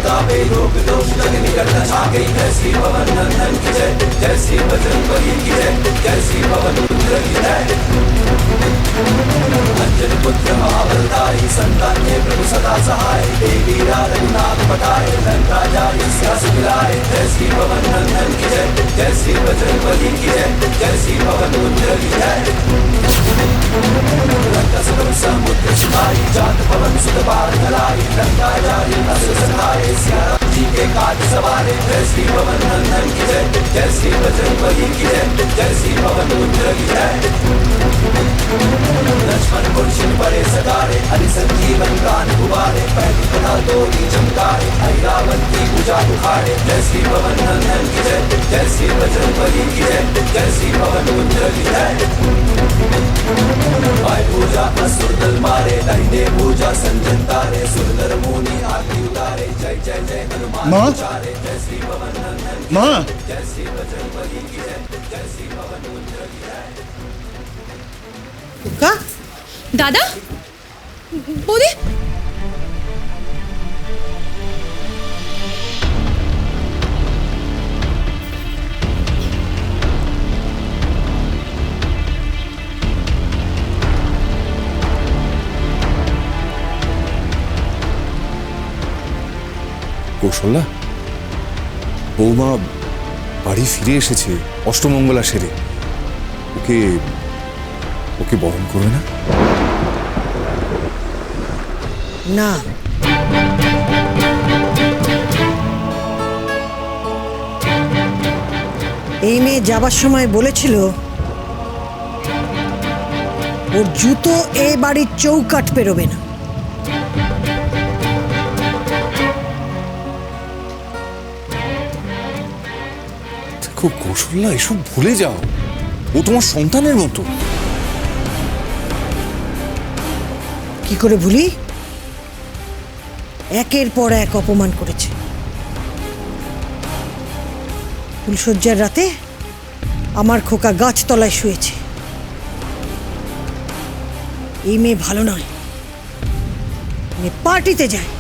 तापे लोक दोष जग निकट न छाके। जय श्री पवन नंदन की जय, जय श्री बजरंगबली की जय, जय श्री पवन पुत्र की जय। अंजन पुत्र महाबलधारी, संतान के प्रभु सदा सहाय। देवी रघुनाथ पठाए, लंका जाय सिया सुमिलाए। जय श्री पवन नंदन की जय, जय श्री बजरंगबली की जय, जय श्री पवन पुत्र की जय। लंका सुगम समुद्र सुधारी, जात पवन सुत पार धराई। लंका जाय असुर संहारे, सिया राम जी के काज सवारे। जय श्री पवन नंदन की जय, जय श्री बजरंगबली की जय, जय श्री पवन पुत्र की जय। लक्ष्मण कुर्षण परे सगारे, हरि संजीवन प्राण उबारे। पैदल कथा तोड़ी चमकारे, ऐरावत की पूजा उखाड़े। जय श्री पवन नंदन की जय, जय श्री बजरंगबली की जय, जय श्री पवन पुत्र की जय। पाय पूजा असुर दल मारे, दंडे पूजा संजन तारे। सुरनर मुनि आरती उतारे, जय जय जय हनुमान उचारे। जय श्री पवन नंदन की जय, जय श्री बजरंगबली की जय, जय श्री पवन पुत्र की जय। दादा, বৌদি, কৌশল্যা, বৌমা বাড়ি ফিরে এসেছে অষ্টমঙ্গলা সেরে। ওকে ওকে বরণ করবে না? না, এই মেয়ে যাবার সময় বলেছিল ওর জুতো এই বাড়ির চৌকাঠ পেরোবে না। দেখো কৌশল্যা, এসব ভুলে যাও। ও তোমার সন্তানের মতো। কি করে ভুলি? একের পর এক অপমান করেছে। ফুলশয্যার রাতে আমার খোকা গাছতলায় শুয়েছে। এই মেয়ে ভালো নয়, মেয়ে পার্টিতে যায়।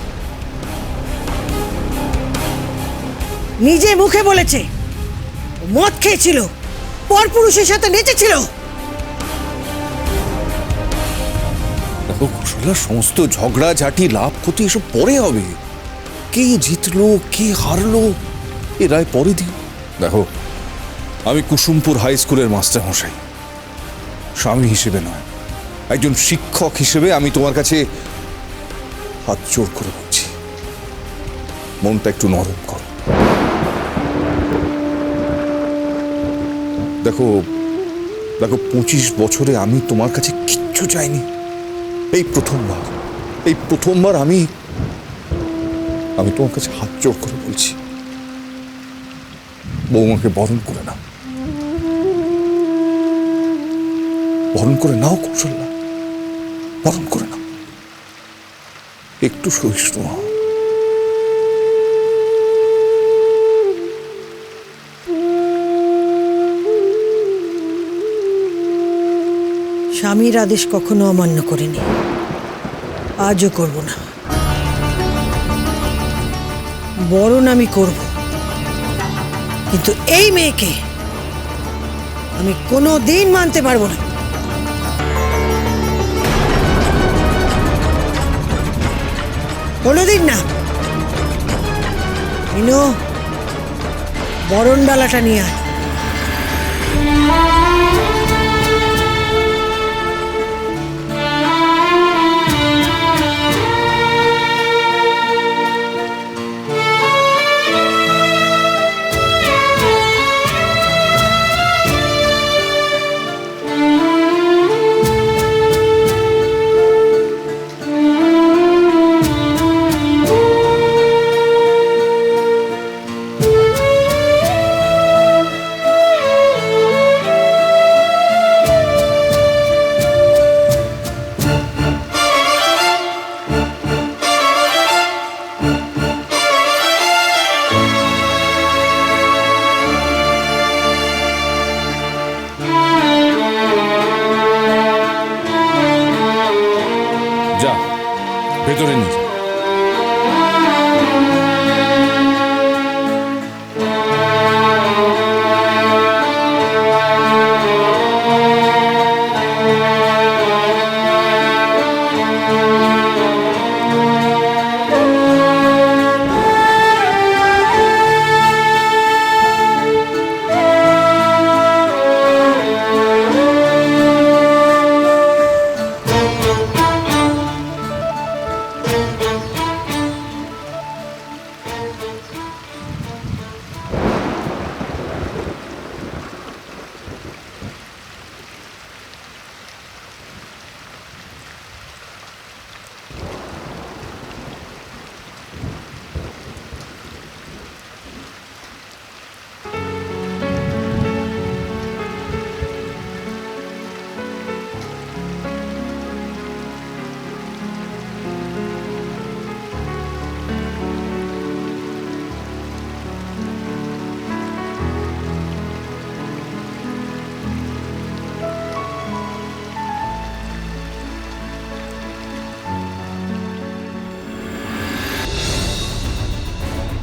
নিজে মুখে বলেছে মদ খেয়েছিল, পরপুরুষের সাথে নেচেছিল। দেখো কৌশল্যা, সমস্ত ঝগড়া ঝাঁটি লাভ ক্ষতি এসব পরে হবে। কে জিতলো কে হারলো এ রায় পরে দিও। দেখো, আমি কুসুমপুর হাই স্কুলের মাস্টার মশাই, স্বামী হিসেবে নয়, একজন শিক্ষক হিসেবে আমি তোমার কাছে হাত জোড় করে বলছি, মনটা একটু নরম করো। দেখো দেখো 25 বছরে আমি তোমার কাছে কিচ্ছু চাইনি। এই প্রথমবার আমি তোমার কাছে হাত জোড় করে বলছি, বৌমাকে বরণ করে নাও, বরণ করে নাও কৌশল্যা, বরণ করে নাও। একটু সহিষ্ণু হও। স্বামীর আদেশ কখনো অমান্য করিনি, আজও করব না। বরণ আমি করব, কিন্তু এই মেয়েকে আমি কোনো দিন মানতে পারবো না। কোনোদিন না। মিনু, বরণ ডালাটা নিয়ে আয়।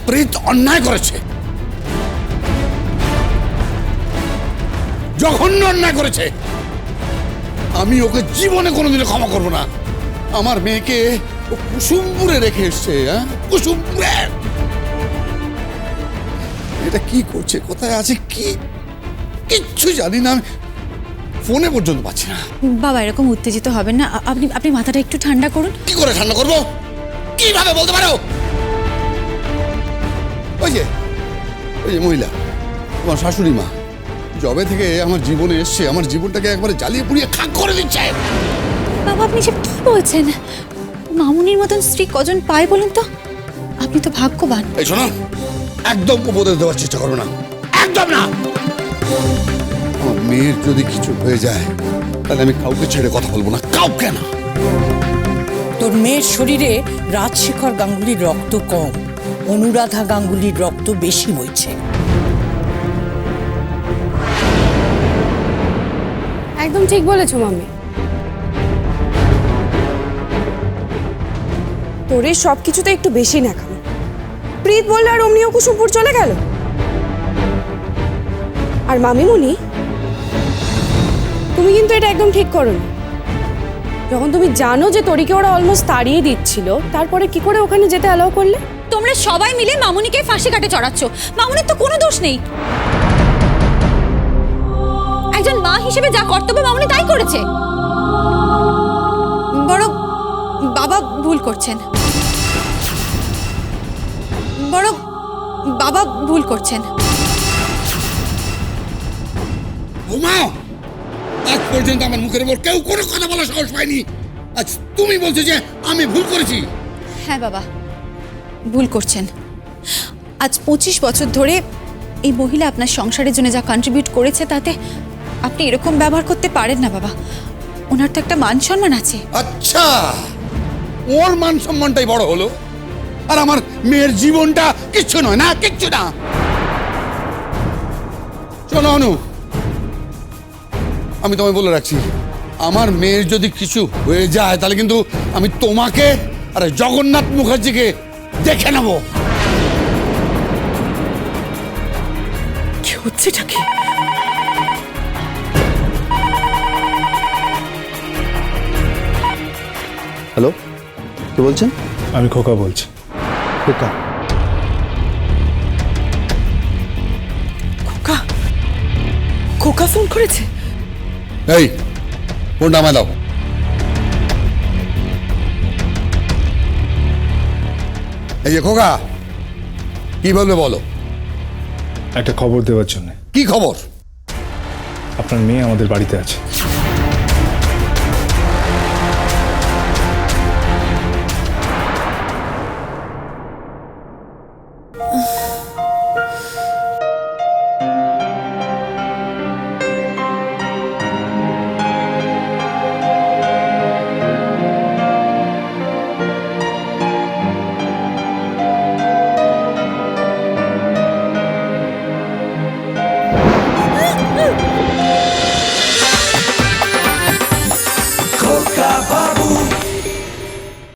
প্রীত অন্যায় করেছে, জঘন্য অন্যায় করেছে। আমি ওকে জীবনে কোনোদিনও ক্ষমা করব না। আমার মেয়েকে ও কুসুমপুরে রেখে এসছে, হ্যাঁ, কুসুমপুরে। এটা কি করছে, কোথায় আছে, কি কিচ্ছু জানি না, আমি ফোনে পর্যন্ত পাচ্ছি না। বাবা এরকম উত্তেজিত হবেন না, আপনি আপনি মাথাটা একটু ঠান্ডা করুন। কি করে ঠান্ডা করবো, কিভাবে বলতে পারো? ওই যে মহিলা, আমার শাশুড়ি মা, জবে থেকে আমার জীবনে এসছে, আমার জীবনটাকে একবারে জ্বালিয়ে পুড়িয়ে খাক করে দিচ্ছে। বাবা আপনি সব কি বলছেন? মামুনির মতন স্ত্রী কজন পায় বলুন তো? আপনি তো ভাগ্যবান। এই শোনো, একদম উপদেশ দেওয়ার চেষ্টা করো না, একদম না। আমার মেয়ের যদি কিছু হয়ে যায় তাহলে আমি কাউকে ছেড়ে কথা বলবো না, কাউকে না। তোর মেয়ের শরীরে রাজশেখর গাঙ্গুলির রক্ত কম, অনুরাধা গাঙ্গুলির রক্ত বেশি বইছে। একদম ঠিক বলেছো মাম্মি। তোর এই সব কিছুতে একটু বেশি ন্যাকামো। প্রীত বললে আর অমনিও কুসুমপুর চলে গেল। আর মামিমুনি, তুমি কিন্তু এটা একদম ঠিক করোনি। যখন তুমি জানো যে তোরিকে ওরা অলমোস্ট তাড়িয়ে দিচ্ছিল, তারপরে কি করে ওখানে যেতে অ্যালাউ করলে? তোমরা সবাই মিলে মামুনিকে ফাঁসি কাটে চড়াচ্ছ। মামুনির তো কোনো দোষ নেই। একজন মা হিসেবে যা কর্তব্য মামুনি তাই করেছে। বড় বাবা ভুল করছেন, বড় বাবা ভুল করছেন। ঘুমা, আজ পর্যন্ত আমার মুখের উপর কেউ কোনো কথা বলার সাহস পায়নি। আজ তুমি বলছো যে আমি ভুল করেছি। হ্যাঁ বাবা, ভুল করছেন। আজ 25 বছর ধরে এই মহিলা আপনার সংসারের জন্য যা কন্ট্রিবিউট করেছে, তাতে আপনি এরকম ব্যবহার করতে পারেন না বাবা। ওনার তো একটা মান সম্মান আছে। আচ্ছা, ওর মান সম্মানটাই বড় হলো, আর আমার মেয়ের জীবনটা কিচ্ছু নয়, না কিচ্ছু না। শোনো অনু, আমি তোমায় বলে রাখছি, আমার মেয়ের যদি কিছু হয়ে যায় তাহলে কিন্তু আমি তোমাকে আর জগন্নাথ মুখার্জিকে দেখে নেব। কি হচ্ছেটা কি? হ্যালো, কে বলছেন? আমি খোকা বলছি। খোকা? খোকা? খোকা ফোন করেছে? এই ফোনটা আমায় দাও। এই যে খোকা, কি বলবে বলো। একটা খবর দেওয়ার জন্য। কি খবর? আপনার মেয়ে আমাদের বাড়িতে আছে।